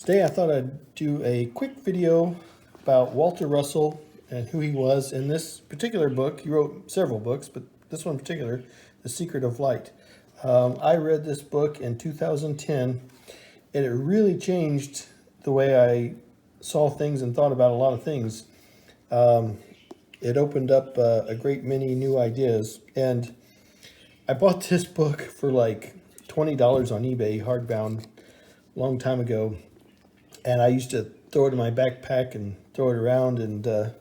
Today I thought I'd do a quick video about Walter Russell and who he was in this particular book. He wrote several books, but this one in particular, The Secret of Light. I read this book in 2010, and it really changed the way I saw things and thought about a lot of things. It opened up a great many new ideas, and I bought this book for like $20 on eBay, hardbound, a long time ago. And I used to throw it in my backpack and throw it around, and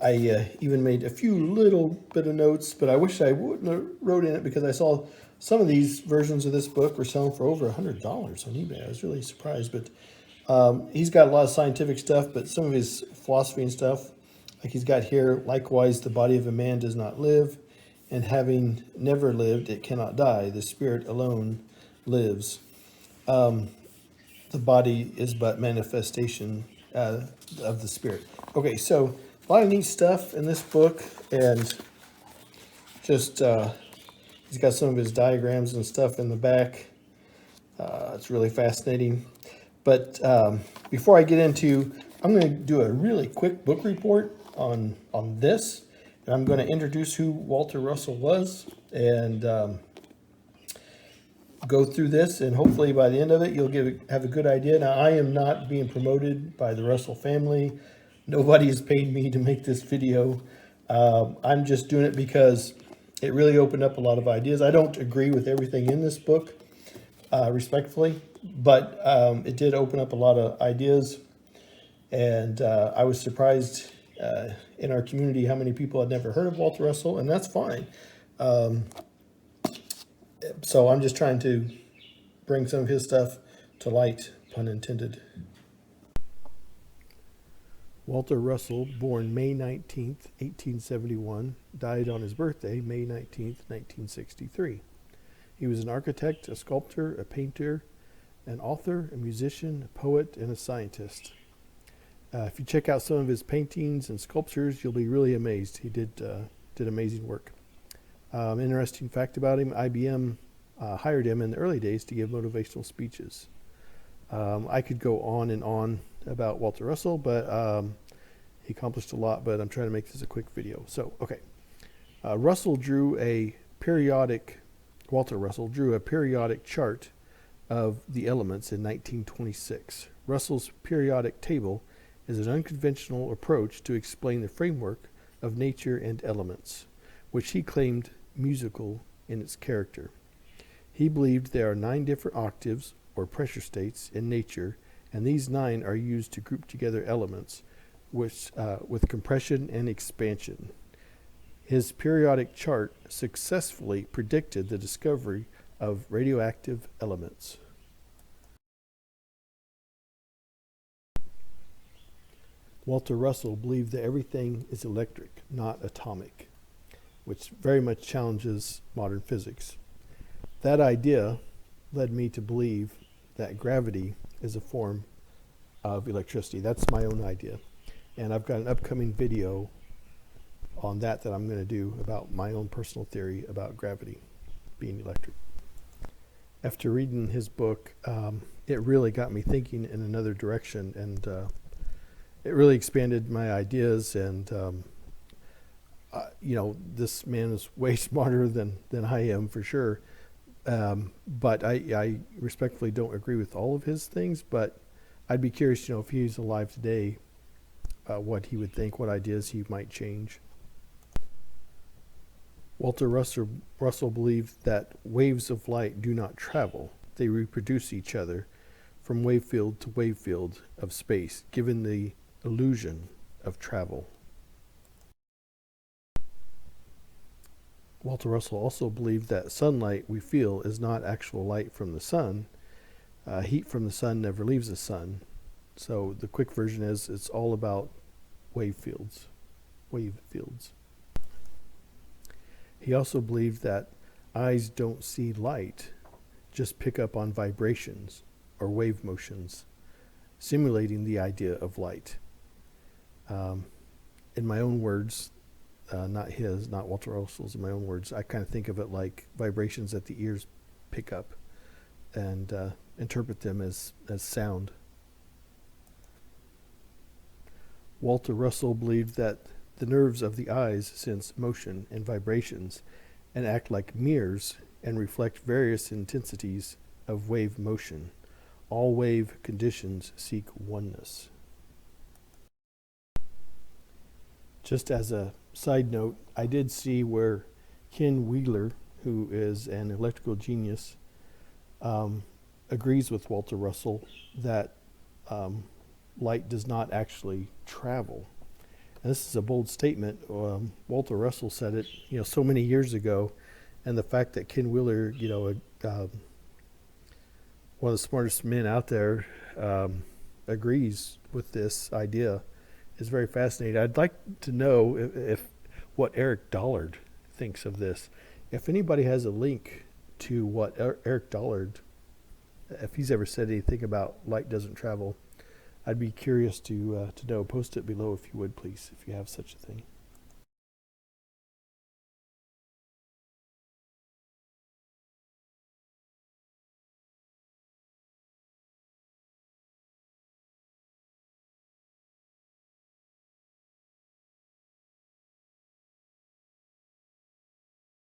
I even made a few little bit of notes, but I wish I wouldn't have wrote in it because I saw some of these versions of this book were selling for over $100 on eBay. I was really surprised, but he's got a lot of scientific stuff, but some of his philosophy and stuff, like he's got here, likewise, the body of a man does not live, and having never lived, it cannot die. The spirit alone lives. The body is but manifestation of the spirit. Okay, so a lot of neat stuff in this book, and just he's got some of his diagrams and stuff in the back. It's really fascinating. But before I get into, I'm going to do a really quick book report on this, and I'm going to introduce who Walter Russell was and go through this, and hopefully by the end of it you'll have a good idea. Now, I am not being promoted by the Russell family. Nobody has paid me to make this video. I'm just doing it because it really opened up a lot of ideas. I don't agree with everything in this book, respectfully, but it did open up a lot of ideas, and I was surprised in our community how many people had never heard of Walter Russell, and that's fine. So I'm just trying to bring some of his stuff to light, pun intended. Walter Russell, born May 19th, 1871, died on his birthday, May 19th, 1963. He was an architect, a sculptor, a painter, an author, a musician, a poet, and a scientist. If you check out some of his paintings and sculptures, you'll be really amazed. He did amazing work. Interesting fact about him, IBM hired him in the early days to give motivational speeches. I could go on and on about Walter Russell, but he accomplished a lot, but I'm trying to make this a quick video. So, okay. Walter Russell drew a periodic chart of the elements in 1926. Russell's periodic table is an unconventional approach to explain the framework of nature and elements, which he claimed musical in its character. He believed there are 9 different octaves or pressure states in nature, and these 9 are used to group together elements with compression and expansion. His periodic chart successfully predicted the discovery of radioactive elements. Walter Russell believed that everything is electric, not atomic, which very much challenges modern physics. That idea led me to believe that gravity is a form of electricity. That's my own idea. And I've got an upcoming video on that I'm going to do about my own personal theory about gravity being electric. After reading his book, it really got me thinking in another direction, and it really expanded my ideas, and this man is way smarter than I am, for sure. But I respectfully don't agree with all of his things, but I'd be curious, if he's alive today, what he would think, what ideas he might change. Walter Russell believed that waves of light do not travel. They reproduce each other from wave field to wave field of space, given the illusion of travel. Walter Russell also believed that sunlight we feel is not actual light from the sun. Heat from the sun never leaves the sun. So the quick version is it's all about wave fields. He also believed that eyes don't see light, just pick up on vibrations or wave motions, simulating the idea of light. In my own words, not Walter Russell's, in my own words, I kind of think of it like vibrations that the ears pick up and interpret them as sound. Walter Russell believed that the nerves of the eyes sense motion and vibrations and act like mirrors and reflect various intensities of wave motion. All wave conditions seek oneness. Just as a side note, I did see where Ken Wheeler, who is an electrical genius, agrees with Walter Russell that light does not actually travel. And this is a bold statement. Walter Russell said it, so many years ago, and the fact that Ken Wheeler, one of the smartest men out there, agrees with this idea is very fascinating. I'd like to know if what Eric Dollard thinks of this. If anybody has a link to what Eric Dollard, if he's ever said anything about light doesn't travel, I'd be curious to know. Post it below if you would, please, if you have such a thing.